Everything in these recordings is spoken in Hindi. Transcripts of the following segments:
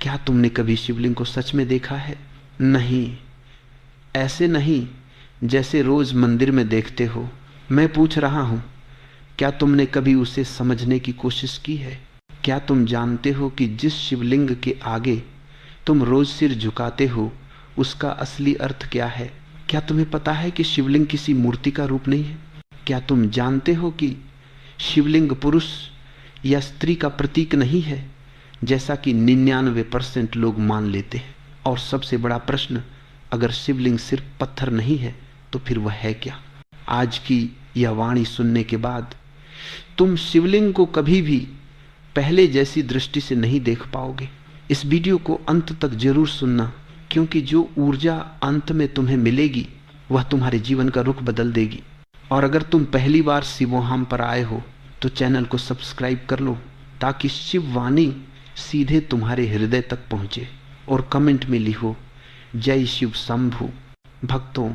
क्या तुमने कभी शिवलिंग को सच में देखा है? नहीं, ऐसे नहीं जैसे रोज मंदिर में देखते हो। मैं पूछ रहा हूं, क्या तुमने कभी उसे समझने की कोशिश की है? क्या तुम जानते हो कि जिस शिवलिंग के आगे तुम रोज सिर झुकाते हो उसका असली अर्थ क्या है? क्या तुम्हें पता है कि शिवलिंग किसी मूर्ति का रूप नहीं है? क्या तुम जानते हो कि शिवलिंग पुरुष या स्त्री का प्रतीक नहीं है, जैसा कि 99% लोग मान लेते हैं? और सबसे बड़ा प्रश्न, अगर शिवलिंग सिर्फ पत्थर नहीं है तो फिर वह है क्या? आज की यह वाणी सुनने के बाद तुम शिवलिंग को कभी भी पहले जैसी दृष्टि से नहीं देख पाओगे। इस वीडियो को अंत तक जरूर सुनना, क्योंकि जो ऊर्जा अंत में तुम्हें मिलेगी वह तुम्हारे जीवन का रुख बदल देगी। और अगर तुम पहली बार शिवोहम पर आए हो तो चैनल को सब्सक्राइब कर लो, ताकि शिव वाणी सीधे तुम्हारे हृदय तक पहुंचे। और कमेंट में लिखो, जय शिव शंभु। भक्तों,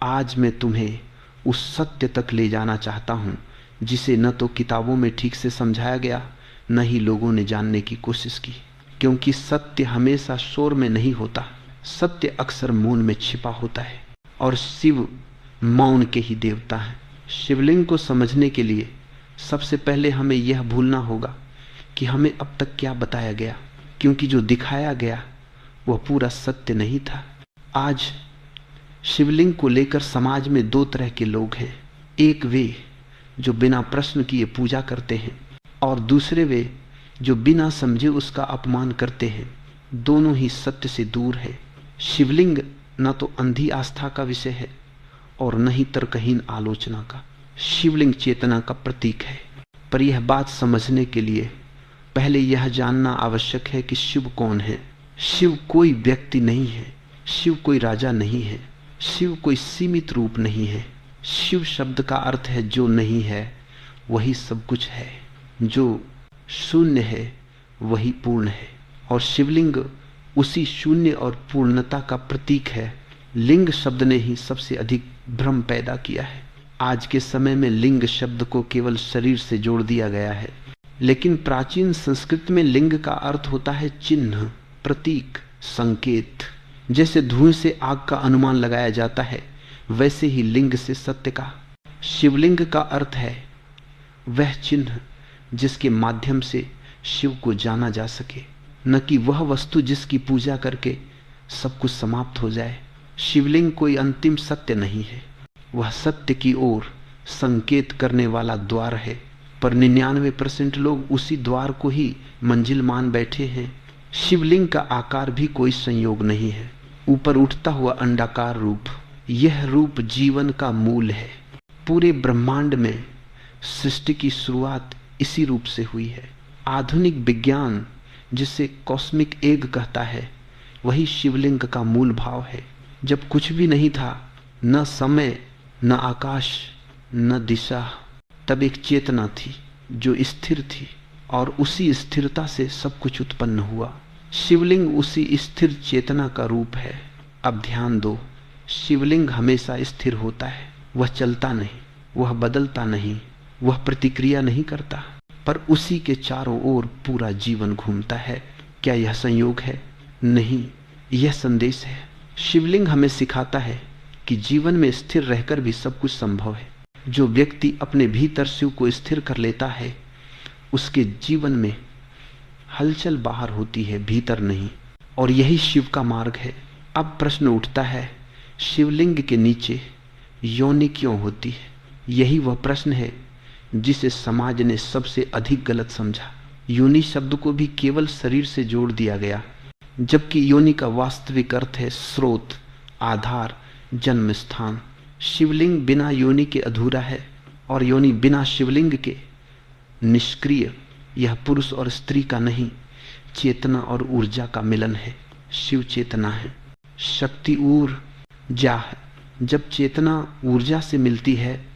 आज मैं तुम्हें उस सत्य तक ले जाना चाहता हूं जिसे न तो किताबों में ठीक से समझाया गया, न ही लोगों ने जानने की कोशिश की। क्योंकि सत्य हमेशा शोर में नहीं होता, सत्य अक्सर मौन में छिपा होता है, और शिव मौन के ही देवता हैं। शिवलिंग को समझने के लिए सबसे पहले हमें यह भूलना होगा कि हमें अब तक क्या बताया गया, क्योंकि जो दिखाया गया वह पूरा सत्य नहीं था। आज शिवलिंग को लेकर समाज में दो तरह के लोग हैं। एक वे जो बिना प्रश्न किए पूजा करते हैं, और दूसरे वे जो बिना समझे उसका अपमान करते हैं। दोनों ही सत्य से दूर है। शिवलिंग न तो अंधी आस्था का विषय है और न ही तर्कहीन आलोचना का। शिवलिंग चेतना का प्रतीक है। पर यह बात समझने के लिए पहले यह जानना आवश्यक है कि शिव कौन है। शिव कोई व्यक्ति नहीं है, शिव कोई राजा नहीं है, शिव कोई सीमित रूप नहीं है। शिव शब्द का अर्थ है जो नहीं है वही सब कुछ है, जो शून्य है वही पूर्ण है। और शिवलिंग उसी शून्य और पूर्णता का प्रतीक है। लिंग शब्द ने ही सबसे अधिक भ्रम पैदा किया है। आज के समय में लिंग शब्द को केवल शरीर से जोड़ दिया गया है, लेकिन प्राचीन संस्कृत में लिंग का अर्थ होता है चिन्ह, प्रतीक, संकेत। जैसे धुएं से आग का अनुमान लगाया जाता है, वैसे ही लिंग से सत्य का। शिवलिंग का अर्थ है वह चिन्ह जिसके माध्यम से शिव को जाना जा सके, न कि वह वस्तु जिसकी पूजा करके सब कुछ समाप्त हो जाए। शिवलिंग कोई अंतिम सत्य नहीं है, वह सत्य की ओर संकेत करने वाला द्वार है। पर 99% लोग उसी द्वार को ही मंजिल मान बैठे हैं। शिवलिंग का आकार भी कोई संयोग नहीं है, ऊपर उठता हुआ अंडाकार रूप। यह रूप जीवन का मूल है। पूरे ब्रह्मांड में सृष्टि की शुरुआत इसी रूप से हुई है। आधुनिक विज्ञान जिसे कॉस्मिक एग कहता है, वही शिवलिंग का मूल भाव है। जब कुछ भी नहीं था, न समय, न आकाश, न दिशा, तब एक चेतना थी जो स्थिर थी, और उसी स्थिरता से सब कुछ उत्पन्न हुआ। शिवलिंग उसी स्थिर चेतना का रूप है। अब ध्यान दो, शिवलिंग हमेशा स्थिर होता है। वह चलता नहीं, वह बदलता नहीं, वह प्रतिक्रिया नहीं करता, पर उसी के चारों ओर पूरा जीवन घूमता है। क्या यह संयोग है? नहीं, यह संदेश है। शिवलिंग हमें सिखाता है कि जीवन में स्थिर रहकर भी सब कुछ संभव है। जो व्यक्ति अपने भीतर शिव को स्थिर कर लेता है, उसके जीवन में हलचल बाहर होती है, भीतर नहीं। और यही शिव का मार्ग है। अब प्रश्न उठता है, शिवलिंग के नीचे योनि क्यों होती है? यही वह प्रश्न है जिसे समाज ने सबसे अधिक गलत समझा। योनि शब्द को भी केवल शरीर से जोड़ दिया गया, जबकि योनि का वास्तविक अर्थ है स्रोत, आधार, जन्म स्थान। शिवलिंग बिना योनि के अधूरा है, और योनि बिना शिवलिंग के निष्क्रिय। यह पुरुष और स्त्री का नहीं, चेतना और ऊर्जा का मिलन है। शिव चेतना है, शक्ति ऊर्जा है। जब चेतना ऊर्जा से मिलती है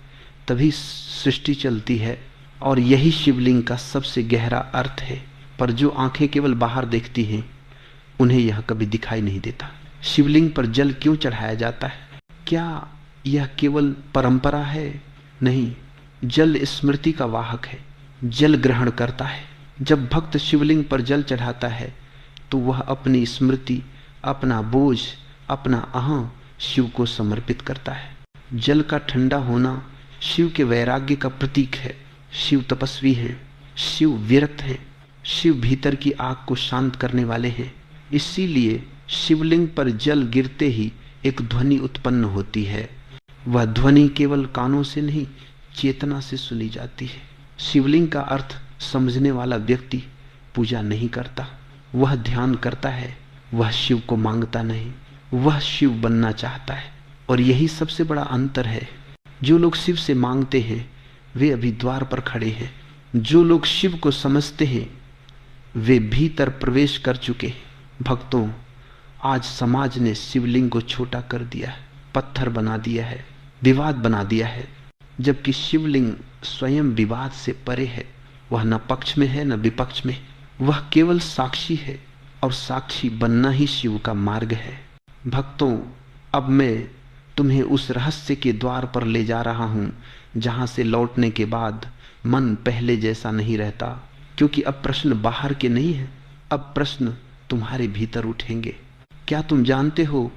तभी सृष्टि चलती है, और यही शिवलिंग का सबसे गहरा अर्थ है। पर जो आंखें केवल बाहर देखती हैं, उन्हें यह कभी दिखाई नहीं देता। शिवलिंग पर जल क्यों चढ़ाया जाता है? क्या यह केवल परंपरा है? नहीं, जल स्मृति का वाहक है, जल ग्रहण करता है। जब भक्त शिवलिंग पर जल चढ़ाता है तो वह अपनी स्मृति, अपना बोझ, अपना अहं शिव को समर्पित करता है। जल का ठंडा होना शिव के वैराग्य का प्रतीक है। शिव तपस्वी हैं, शिव विरक्त हैं, शिव भीतर की आग को शांत करने वाले हैं। इसीलिए शिवलिंग पर जल गिरते ही एक ध्वनि उत्पन्न होती है। वह ध्वनि केवल कानों से नहीं, चेतना से सुनी जाती है। शिवलिंग का अर्थ समझने वाला व्यक्ति पूजा नहीं करता, वह ध्यान करता है। वह शिव को मांगता नहीं, वह शिव बनना चाहता है। और यही सबसे बड़ा अंतर है। जो लोग शिव से मांगते हैं वे अभी द्वार पर खड़े हैं। जो लोग शिव को समझते हैं वे भीतर प्रवेश कर चुके हैं। भक्तों, आज समाज ने शिवलिंग को छोटा कर दिया है, पत्थर बना दिया है, विवाद बना दिया है, जबकि शिवलिंग स्वयं विवाद से परे है। वह न पक्ष में है न विपक्ष में, वह केवल साक्षी है और साक्षी बनना ही शिव का मार्ग है। भक्तों, अब मैं तुम्हें उस रहस्य के द्वार पर ले जा रहा हूं जहां से लौटने के बाद मन पहले जैसा नहीं रहता, क्योंकि अब प्रश्न बाहर के नहीं है, अब प्रश्न तुम्हारे भीतर उठेंगे। क्या तुम जानते हो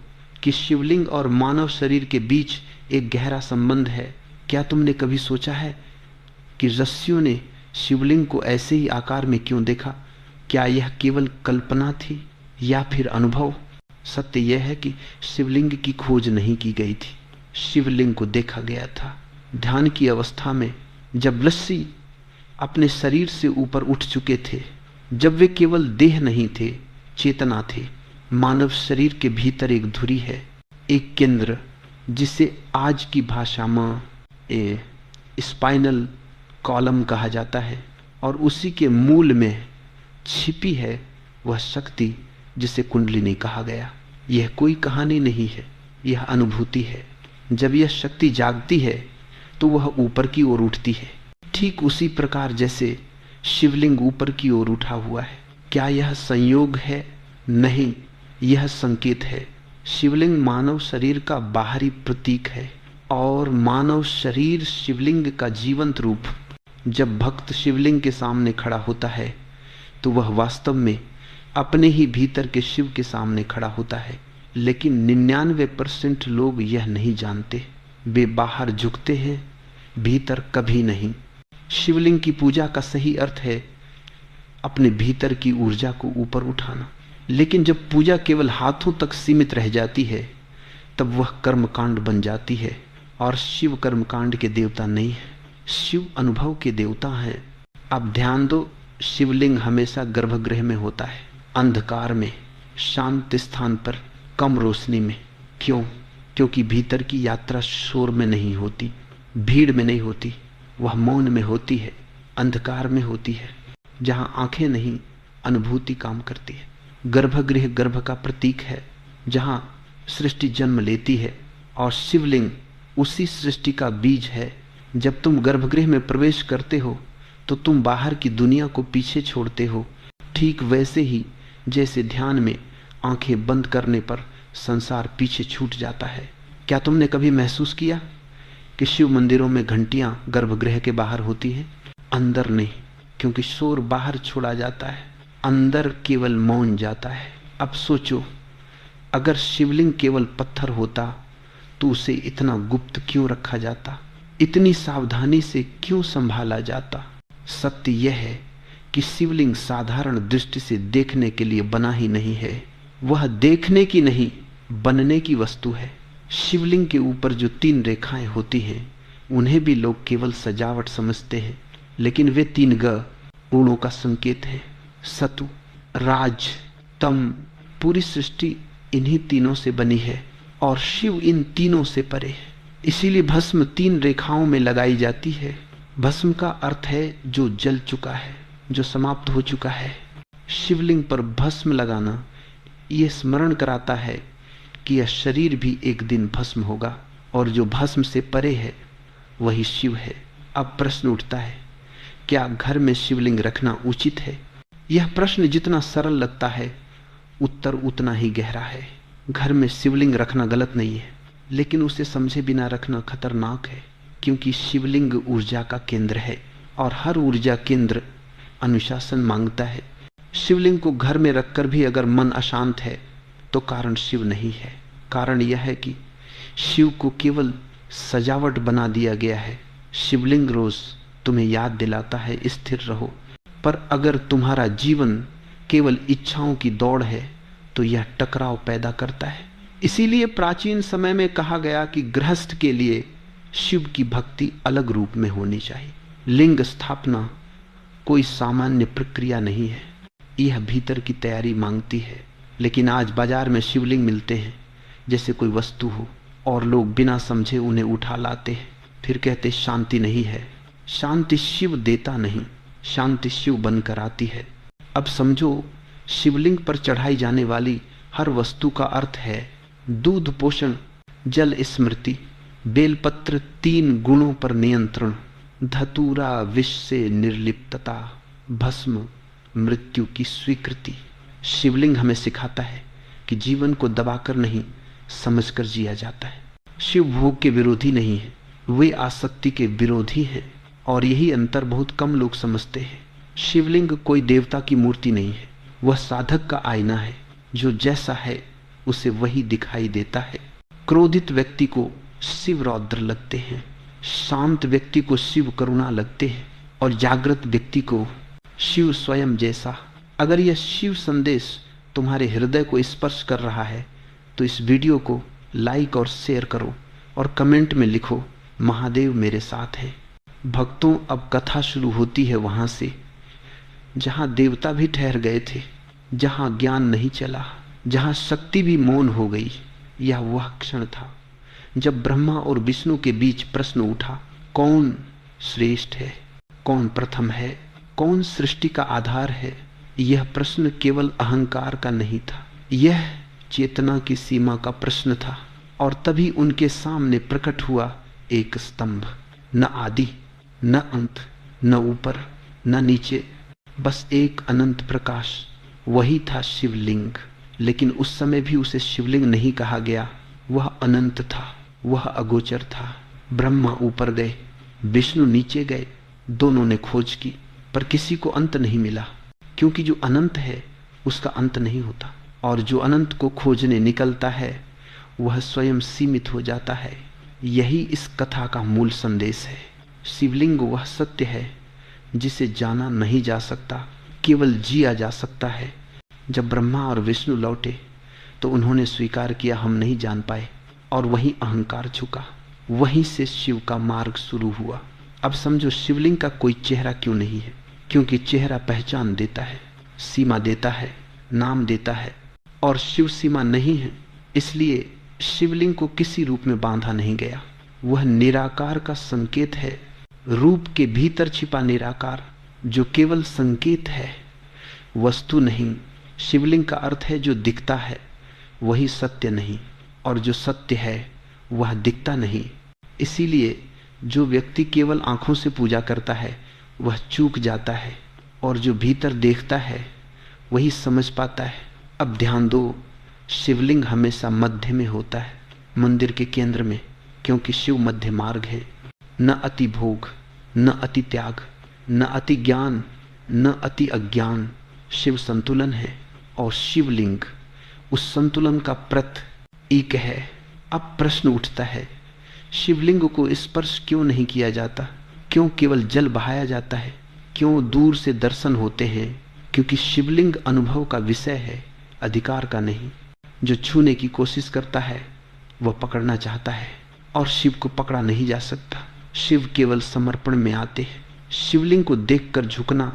कि शिवलिंग और मानव शरीर के बीच एक गहरा संबंध है? क्या तुमने कभी सोचा है कि ऋषियों ने शिवलिंग को ऐसे ही आकार में क्यों देखा? क्या यह केवल कल्पना थी या फिर अनुभव? सत्य यह है कि शिवलिंग की खोज नहीं की गई थी, शिवलिंग को देखा गया था। ध्यान की अवस्था में जब ऋषि अपने शरीर से ऊपर उठ चुके थे, जब वे केवल देह नहीं थे, चेतना थे। मानव शरीर के भीतर एक धुरी है, एक केंद्र, जिसे आज की भाषा में स्पाइनल कॉलम कहा जाता है, और उसी के मूल में छिपी है वह शक्ति जिसे कुंडलिनी कहा गया। यह कोई कहानी नहीं है, यह अनुभूति है। जब यह शक्ति जागती है तो वह ऊपर की ओर उठती है, ठीक उसी प्रकार जैसे शिवलिंग ऊपर की ओर उठा हुआ है। क्या यह संयोग है? नहीं, यह संकेत है। शिवलिंग मानव शरीर का बाहरी प्रतीक है और मानव शरीर शिवलिंग का जीवंत रूप। जब भक्त शिवलिंग के सामने खड़ा होता है तो वह वास्तव में अपने ही भीतर के शिव के सामने खड़ा होता है। लेकिन 99% लोग यह नहीं जानते। वे बाहर झुकते हैं, भीतर कभी नहीं। शिवलिंग की पूजा का सही अर्थ है अपने भीतर की ऊर्जा को ऊपर उठाना। लेकिन जब पूजा केवल हाथों तक सीमित रह जाती है तब वह कर्मकांड बन जाती है, और शिव कर्मकांड के देवता नहीं है, शिव अनुभव के देवता हैं। अब ध्यान दो, शिवलिंग हमेशा गर्भगृह में होता है, अंधकार में, शांत स्थान पर, कम रोशनी में। क्यों? क्योंकि भीतर की यात्रा शोर में नहीं होती, भीड़ में नहीं होती, वह मौन में होती है, अंधकार में होती है, जहां आंखें नहीं, अनुभूति काम करती है। गर्भगृह गर्भ का प्रतीक है, जहां सृष्टि जन्म लेती है, और शिवलिंग उसी सृष्टि का बीज है। जब तुम गर्भगृह में प्रवेश करते हो तो तुम बाहर की दुनिया को पीछे छोड़ते हो, ठीक वैसे ही जैसे ध्यान में आंखें बंद करने पर संसार पीछे छूट जाता है। क्या तुमने कभी महसूस किया कि शिव मंदिरों में घंटियां गर्भगृह के बाहर होती हैं? अंदर नहीं, क्योंकि शोर बाहर छोड़ा जाता है, अंदर केवल मौन जाता है। अब सोचो, अगर शिवलिंग केवल पत्थर होता तो उसे इतना गुप्त क्यों रखा जाता, इतनी सावधानी से क्यों संभाला जाता? सत्य यह है कि शिवलिंग साधारण दृष्टि से देखने के लिए बना ही नहीं है, वह देखने की नहीं, बनने की वस्तु है। शिवलिंग के ऊपर जो 3 रेखाएं होती हैं उन्हें भी लोग केवल सजावट समझते हैं, लेकिन वे 3 गुणों का संकेत है। सतु, राज, तम। पूरी सृष्टि इन्हीं तीनों से बनी है और शिव इन तीनों से परे है। इसीलिए भस्म 3 रेखाओं में लगाई जाती है। भस्म का अर्थ है जो जल चुका है, जो समाप्त हो चुका है। शिवलिंग पर भस्म लगाना यह स्मरण कराता है कि यह शरीर भी एक दिन भस्म होगा, और जो भस्म से परे है वही शिव है। अब प्रश्न उठता है, क्या घर में शिवलिंग रखना उचित है? यह प्रश्न जितना सरल लगता है उत्तर उतना ही गहरा है। घर में शिवलिंग रखना गलत नहीं है, लेकिन उसे समझे बिना रखना खतरनाक है, क्योंकि शिवलिंग ऊर्जा का केंद्र है और हर ऊर्जा केंद्र अनुशासन मांगता है। शिवलिंग को घर में रखकर भी अगर मन अशांत है तो कारण शिव नहीं है। कारण यह है कि शिव को केवल सजावट बना दिया गया है। शिवलिंग रोज तुम्हें याद दिलाता है स्थिर रहो, पर अगर तुम्हारा जीवन केवल इच्छाओं की दौड़ है तो यह टकराव पैदा करता है। इसीलिए प्राचीन समय में कहा गया कि गृहस्थ के लिए शिव की भक्ति अलग रूप में होनी चाहिए। लिंग स्थापना कोई सामान्य प्रक्रिया नहीं है, यह भीतर की तैयारी मांगती है। लेकिन आज बाजार में शिवलिंग मिलते हैं जैसे कोई वस्तु हो, और लोग बिना समझे उन्हें उठा लाते हैं, फिर कहते शांति नहीं है। शांति शिव देता नहीं, शांति शिव बनकर आती है। अब समझो, शिवलिंग पर चढ़ाई जाने वाली हर वस्तु का अर्थ है दूध पोषण, जल स्मृति, बेलपत्र 3 गुणों पर नियंत्रण, धतूरा विष से निर्लिप्तता, भस्म मृत्यु की स्वीकृति। शिवलिंग हमें सिखाता है कि जीवन को दबाकर नहीं, समझकर जिया जाता है। शिव भोग के विरोधी नहीं है, वे आसक्ति के विरोधी हैं, और यही अंतर बहुत कम लोग समझते हैं। शिवलिंग कोई देवता की मूर्ति नहीं है, वह साधक का आईना है। जो जैसा है उसे वही दिखाई देता है। क्रोधित व्यक्ति को शिव रौद्र लगते हैं, शांत व्यक्ति को शिव करुणा लगते हैं, और जागृत व्यक्ति को शिव स्वयं जैसा। अगर यह शिव संदेश तुम्हारे हृदय को स्पर्श कर रहा है तो इस वीडियो को लाइक और शेयर करो, और कमेंट में लिखो महादेव मेरे साथ है। भक्तों, अब कथा शुरू होती है वहां से जहां देवता भी ठहर गए थे, जहां ज्ञान नहीं चला, जहां शक्ति भी मौन हो गई। यह वह क्षण था जब ब्रह्मा और विष्णु के बीच प्रश्न उठा, कौन श्रेष्ठ है, कौन प्रथम है, कौन सृष्टि का आधार है। यह प्रश्न केवल अहंकार का नहीं था, यह चेतना की सीमा का प्रश्न था। और तभी उनके सामने प्रकट हुआ एक स्तंभ, न आदि न अंत, न ऊपर न नीचे, बस एक अनंत प्रकाश। वही था शिवलिंग। लेकिन उस समय भी उसे शिवलिंग नहीं कहा गया, वह अनंत था, वह अगोचर था। ब्रह्मा ऊपर गए, विष्णु नीचे गए, दोनों ने खोज की, पर किसी को अंत नहीं मिला, क्योंकि जो अनंत है उसका अंत नहीं होता, और जो अनंत को खोजने निकलता है वह स्वयं सीमित हो जाता है। यही इस कथा का मूल संदेश है। शिवलिंग वह सत्य है जिसे जाना नहीं जा सकता, केवल जिया जा सकता है। जब ब्रह्मा और विष्णु लौटे तो उन्होंने स्वीकार किया हम नहीं जान पाए, और वहीं अहंकार झुका, वहीं से शिव का मार्ग शुरू हुआ। अब समझो, शिवलिंग का कोई चेहरा क्यों नहीं है? क्योंकि चेहरा पहचान देता है, सीमा देता है, नाम देता है, और शिव सीमा नहीं है, इसलिए शिवलिंग को किसी रूप में बांधा नहीं गया। वह निराकार का संकेत है, रूप के भीतर छिपा निराकार जो केवल संकेत है, वस्तु नहीं। शिवलिंग का अर्थ है जो दिखता है वही सत्य नहीं, और जो सत्य है वह दिखता नहीं। इसीलिए जो व्यक्ति केवल आंखों से पूजा करता है वह चूक जाता है, और जो भीतर देखता है वही समझ पाता है। अब ध्यान दो, शिवलिंग हमेशा मध्य में होता है, मंदिर के केंद्र में, क्योंकि शिव मध्य मार्ग है। न अति भोग, न अति त्याग, न अति ज्ञान, न अति अज्ञान। शिव संतुलन है, और शिवलिंग उस संतुलन का प्रतीक है। अब प्रश्न उठता है, शिवलिंग को स्पर्श क्यों नहीं किया जाता? क्यों केवल जल बहाया जाता है? क्यों दूर से दर्शन होते हैं? क्योंकि शिवलिंग अनुभव का विषय है, अधिकार का नहीं। जो छूने की कोशिश करता है वह पकड़ना चाहता है, और शिव को पकड़ा नहीं जा सकता। शिव केवल समर्पण में आते हैं। शिवलिंग को देखकर झुकना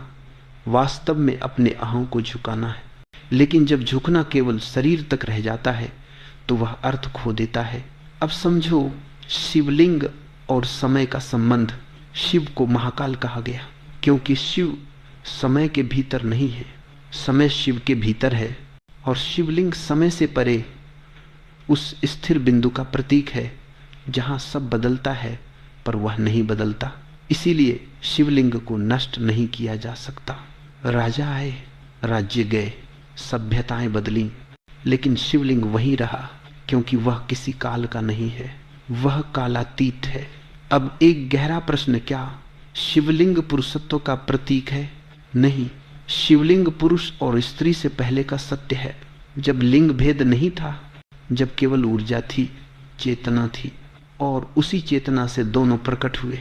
वास्तव में अपने अहं को झुकाना है। लेकिन जब झुकना केवल शरीर तक रह जाता है तो वह अर्थ खो देता है। अब समझो, शिवलिंग और समय का संबंध। शिव को महाकाल कहा गया क्योंकि शिव समय के भीतर नहीं है, समय शिव के भीतर है, और शिवलिंग समय से परे उस स्थिर बिंदु का प्रतीक है जहां सब बदलता है पर वह नहीं बदलता। इसीलिए शिवलिंग को नष्ट नहीं किया जा सकता। राजा आए, राज्य गए, सभ्यताएं बदली, लेकिन शिवलिंग वहीं रहा, क्योंकि वह किसी काल का नहीं है, वह कालातीत है। अब एक गहरा प्रश्न, क्या शिवलिंग पुरुषत्व का प्रतीक है? नहीं, शिवलिंग पुरुष और स्त्री से पहले का सत्य है। जब लिंग भेद नहीं था, जब केवल ऊर्जा थी, चेतना थी, और उसी चेतना से दोनों प्रकट हुए।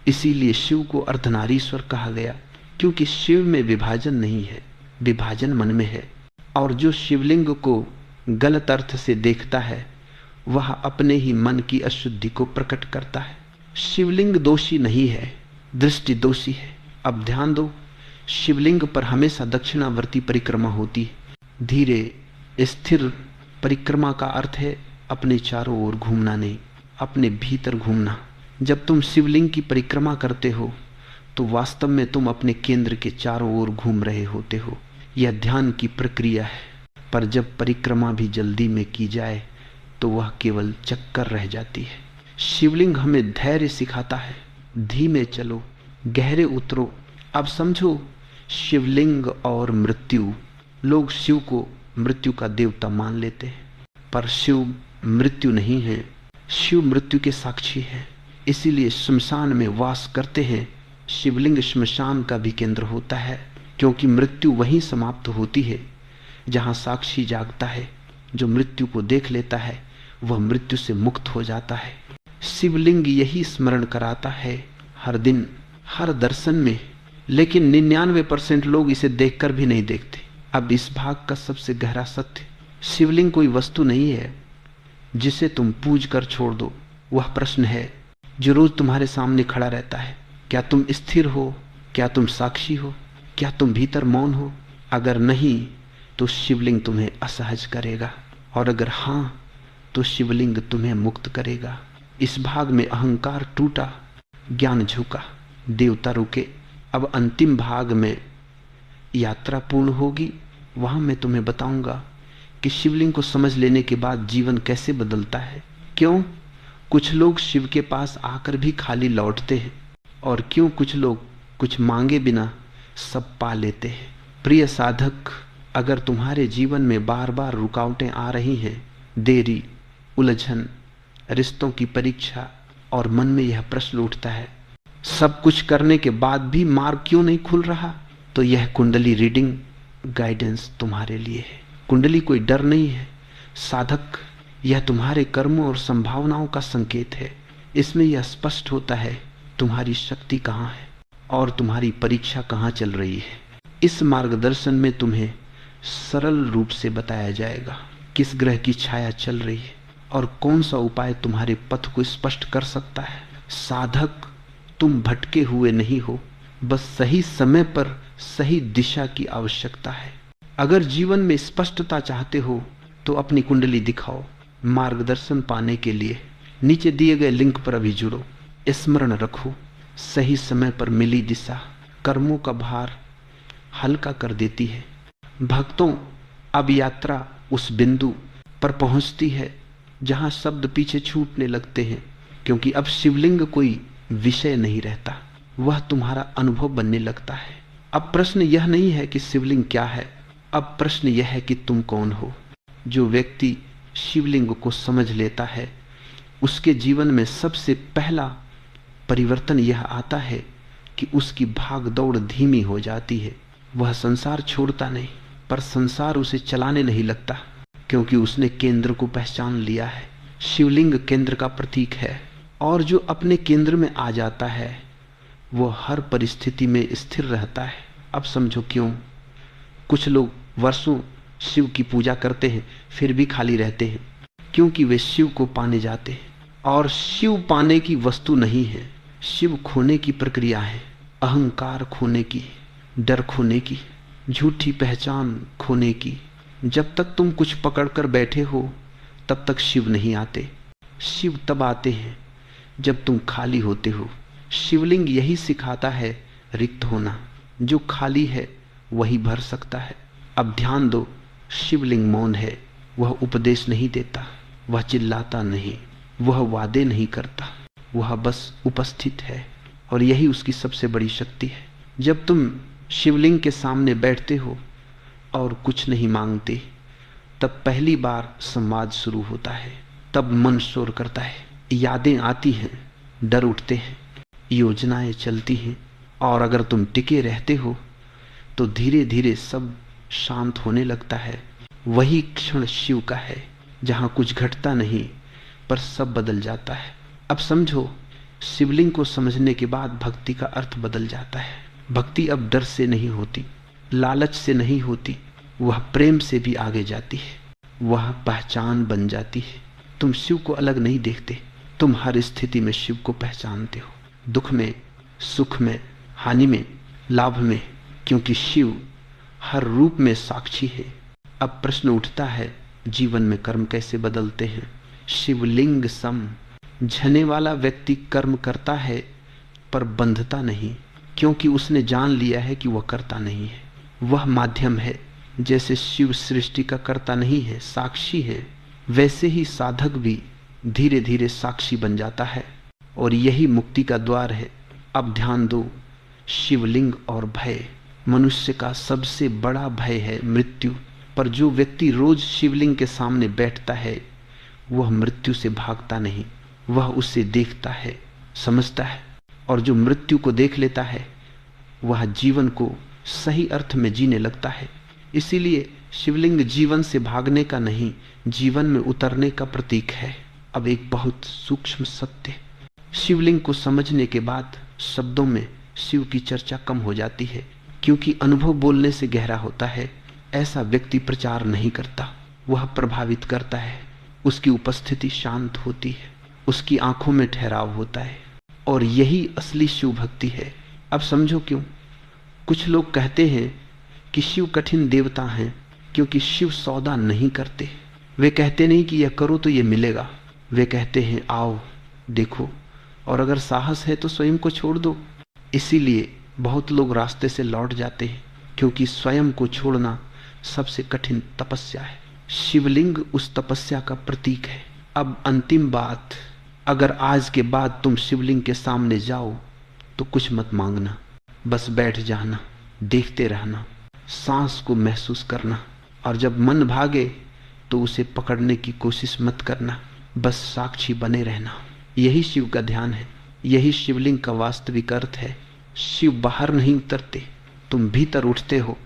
इसीलिए शिव को अर्धनारीश्वर कहा गया, क्योंकि शिव में विभाजन नहीं है, विभाजन मन में है। और जो शिवलिंग को गलत अर्थ से देखता है वह अपने ही मन की अशुद्धि को प्रकट करता है। शिवलिंग दोषी नहीं है, दृष्टि दोषी है। अब ध्यान दो, शिवलिंग पर हमेशा दक्षिणावर्ती परिक्रमा होती है। धीरे स्थिर परिक्रमा का अर्थ है अपने चारों ओर घूमना नहीं, अपने भीतर घूमना। जब तुम शिवलिंग की परिक्रमा करते हो तो वास्तव में तुम अपने केंद्र के चारों ओर घूम रहे होते हो। यह ध्यान की प्रक्रिया है। पर जब परिक्रमा भी जल्दी में की जाए तो वह केवल चक्कर रह जाती है। शिवलिंग हमें धैर्य सिखाता है, धीमे चलो, गहरे उतरो। अब समझो, शिवलिंग और मृत्यु, लोग शिव को मृत्यु का देवता मान लेते हैं, पर शिव मृत्यु नहीं है, शिव मृत्यु के साक्षी है। इसीलिए श्मशान में वास करते हैं। शिवलिंग श्मशान का भी केंद्र होता है, क्योंकि मृत्यु वहीं समाप्त होती है जहां साक्षी जागता है। जो मृत्यु को देख लेता है वह मृत्यु से मुक्त हो जाता है। शिवलिंग यही स्मरण कराता है हर दिन, हर दर्शन में। लेकिन 99% लोग इसे देखकर भी नहीं देखते। अब इस भाग का सबसे गहरा सत्य, शिवलिंग कोई वस्तु नहीं है जिसे तुम पूज कर छोड़ दो। वह प्रश्न है जो रोज तुम्हारे सामने खड़ा रहता है। क्या तुम स्थिर हो? क्या तुम साक्षी हो? क्या तुम भीतर मौन हो? अगर नहीं तो शिवलिंग तुम्हें असहज करेगा, और अगर हां तो शिवलिंग तुम्हें मुक्त करेगा। इस भाग में अहंकार टूटा, ज्ञान झुका, देवता रुके। अब अंतिम भाग में यात्रा पूर्ण होगी। वहां मैं तुम्हें बताऊंगा कि शिवलिंग को समझ लेने के बाद जीवन कैसे बदलता है। क्यों कुछ लोग शिव के पास आकर भी खाली लौटते हैं, और क्यों कुछ लोग कुछ मांगे बिना सब पा लेते हैं। प्रिय साधक, अगर तुम्हारे जीवन में बार बार रुकावटें आ रही हैं, देरी, उलझन, रिश्तों की परीक्षा, और मन में यह प्रश्न उठता है सब कुछ करने के बाद भी मार्ग क्यों नहीं खुल रहा, तो यह कुंडली रीडिंग गाइडेंस तुम्हारे लिए है। कुंडली कोई डर नहीं है साधक, यह तुम्हारे कर्मों और संभावनाओं का संकेत है। इसमें यह स्पष्ट होता है तुम्हारी शक्ति कहाँ है और तुम्हारी परीक्षा कहाँ चल रही है। इस मार्गदर्शन में तुम्हें सरल रूप से बताया जाएगा किस ग्रह की छाया चल रही है और कौन सा उपाय तुम्हारे पथ को स्पष्ट कर सकता है। साधक, तुम भटके हुए नहीं हो, बस सही समय पर सही दिशा की आवश्यकता है। अगर जीवन में स्पष्टता चाहते हो तो अपनी कुंडली दिखाओ। मार्गदर्शन पाने के लिए नीचे दिए गए लिंक पर अभी जुड़ो। स्मरण रखो, सही समय पर मिली दिशा कर्मों का भार हल्का कर देती है। भक्तों, अब यात्रा उस बिंदु पर पहुंचती है जहां शब्द पीछे छूटने लगते हैं, क्योंकि अब शिवलिंग कोई विषय नहीं रहता, वह तुम्हारा अनुभव बनने लगता है। अब प्रश्न यह नहीं है कि शिवलिंग क्या है, अब प्रश्न यह है कि तुम कौन हो। जो व्यक्ति शिवलिंग को समझ लेता है उसके जीवन में सबसे पहला परिवर्तन यह आता है कि उसकी भाग दौड़ धीमी हो जाती है। वह संसार छोड़ता नहीं, पर संसार उसे चलाने नहीं लगता, क्योंकि उसने केंद्र को पहचान लिया है। शिवलिंग केंद्र का प्रतीक है, और जो अपने केंद्र में आ जाता है वो हर परिस्थिति में स्थिर रहता है। अब समझो क्यों कुछ लोग वर्षों शिव की पूजा करते हैं फिर भी खाली रहते हैं, क्योंकि वे शिव को पाने जाते हैं। और शिव पाने की वस्तु नहीं है, शिव खोने की प्रक्रिया है। अहंकार खोने की, डर खोने की, झूठी पहचान खोने की। जब तक तुम कुछ पकड़कर बैठे हो तब तक शिव नहीं आते। शिव तब आते हैं जब तुम खाली होते हो। शिवलिंग यही सिखाता है रिक्त होना। जो खाली है वही भर सकता है। अब ध्यान दो, शिवलिंग मौन है, वह उपदेश नहीं देता, वह चिल्लाता नहीं, वह वादे नहीं करता, वह बस उपस्थित है, और यही उसकी सबसे बड़ी शक्ति है। जब तुम शिवलिंग के सामने बैठते हो और कुछ नहीं मांगते, तब पहली बार संवाद शुरू होता है। तब मन शोर करता है, यादें आती हैं, डर उठते हैं, योजनाएं चलती हैं, और अगर तुम टिके रहते हो तो धीरे धीरे सब शांत होने लगता है। वही क्षण शिव का है जहां कुछ घटता नहीं पर सब बदल जाता है। अब समझो, शिवलिंग को समझने के बाद भक्ति का अर्थ बदल जाता है। भक्ति अब डर से नहीं होती, लालच से नहीं होती, वह प्रेम से भी आगे जाती है। वह पहचान बन जाती है। तुम शिव को अलग नहीं देखते, तुम हर स्थिति में शिव को पहचानते हो, दुख में, सुख में, हानि में, लाभ में, क्योंकि शिव हर रूप में साक्षी है। अब प्रश्न उठता है, जीवन में कर्म कैसे बदलते हैं? शिवलिंग सम झने वाला व्यक्ति कर्म करता है पर बंधता नहीं, क्योंकि उसने जान लिया है कि वह करता नहीं है, वह माध्यम है। जैसे शिव सृष्टि का कर्ता नहीं है, साक्षी है, वैसे ही साधक भी धीरे धीरे साक्षी बन जाता है और यही मुक्ति का द्वार है। अब ध्यान दो, शिवलिंग और भय, मनुष्य का सबसे बड़ा भय है मृत्यु। पर जो व्यक्ति रोज शिवलिंग के सामने बैठता है वह मृत्यु से भागता नहीं, वह उसे देखता है, समझता है। और जो मृत्यु को देख लेता है वह जीवन को सही अर्थ में जीने लगता है। इसीलिए शिवलिंग जीवन से भागने का नहीं, जीवन में उतरने का प्रतीक है। अब एक बहुत सूक्ष्म सत्य, शिवलिंग को समझने के बाद शब्दों में शिव की चर्चा कम हो जाती है, क्योंकि अनुभव बोलने से गहरा होता है। ऐसा व्यक्ति प्रचार नहीं करता, वह प्रभावित करता है। उसकी उपस्थिति शांत होती है, उसकी आंखों में ठहराव होता है, और यही असली शिव भक्ति है। अब समझो क्यों। कुछ लोग कहते हैं कि शिव कठिन देवता हैं, क्योंकि शिव सौदा नहीं करते। वे कहते नहीं कि यह करो तो यह मिलेगा, वे कहते हैं आओ देखो, और अगर साहस है तो स्वयं को छोड़ दो। इसीलिए बहुत लोग रास्ते से लौट जाते हैं, क्योंकि स्वयं को छोड़ना सबसे कठिन तपस्या है। शिवलिंग उस तपस्या का प्रतीक है। अब अंतिम बात, अगर आज के बाद तुम शिवलिंग के सामने जाओ तो कुछ मत मांगना, बस बैठ जाना, देखते रहना, सांस को महसूस करना, और जब मन भागे तो उसे पकड़ने की कोशिश मत करना, बस साक्षी बने रहना। यही शिव का ध्यान है, यही शिवलिंग का वास्तविक अर्थ है। शिव बाहर नहीं उतरते, तुम भीतर उठते हो,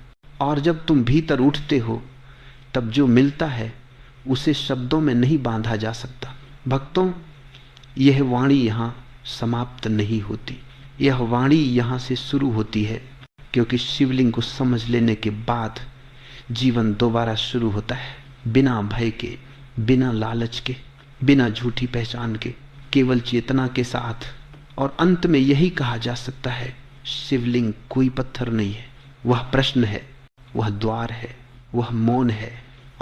और जब तुम भीतर उठते हो तब जो मिलता है उसे शब्दों में नहीं बांधा जा सकता। भक्तों, यह वाणी यहाँ समाप्त नहीं होती, यह वाणी यहाँ से शुरू होती है, क्योंकि शिवलिंग को समझ लेने के बाद जीवन दोबारा शुरू होता है, बिना भय के, बिना लालच के, बिना झूठी पहचान के, केवल चेतना के साथ। और अंत में यही कहा जा सकता है, शिवलिंग कोई पत्थर नहीं है, वह प्रश्न है, वह द्वार है, वह मौन है।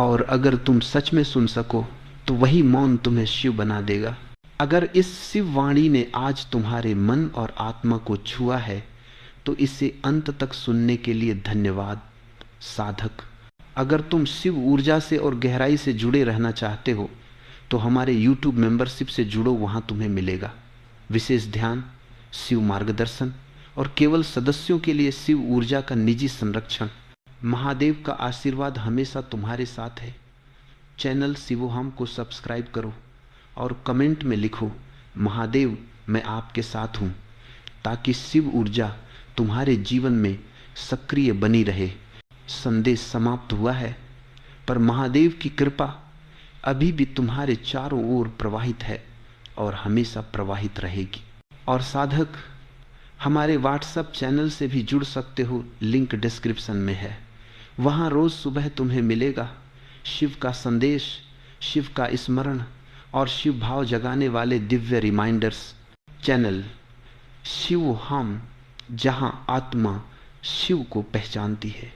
और अगर तुम सच में सुन सको तो वही मौन तुम्हें शिव बना देगा। अगर इस शिव वाणी ने आज तुम्हारे मन और आत्मा को छुआ है तो इसे अंत तक सुनने के लिए धन्यवाद साधक। अगर तुम शिव ऊर्जा से और गहराई से जुड़े रहना चाहते हो तो हमारे YouTube मेंबरशिप से जुड़ो, वहां तुम्हें मिलेगा विशेष ध्यान, शिव मार्गदर्शन और केवल सदस्यों के लिए शिव ऊर्जा का निजी संरक्षण। महादेव का आशीर्वाद हमेशा तुम्हारे साथ है। चैनल शिवोहम को सब्सक्राइब करो और कमेंट में लिखो, महादेव मैं आपके साथ हूँ, ताकि शिव ऊर्जा तुम्हारे जीवन में सक्रिय बनी रहे। संदेश समाप्त हुआ है, पर महादेव की कृपा अभी भी तुम्हारे चारों ओर प्रवाहित है और हमेशा प्रवाहित रहेगी। और साधक, हमारे व्हाट्सएप चैनल से भी जुड़ सकते हो, लिंक डिस्क्रिप्शन में है। वहाँ रोज सुबह तुम्हें मिलेगा शिव का संदेश, शिव का स्मरण और शिव भाव जगाने वाले दिव्य रिमाइंडर्स। चैनल शिवोहम, जहाँ आत्मा शिव को पहचानती है।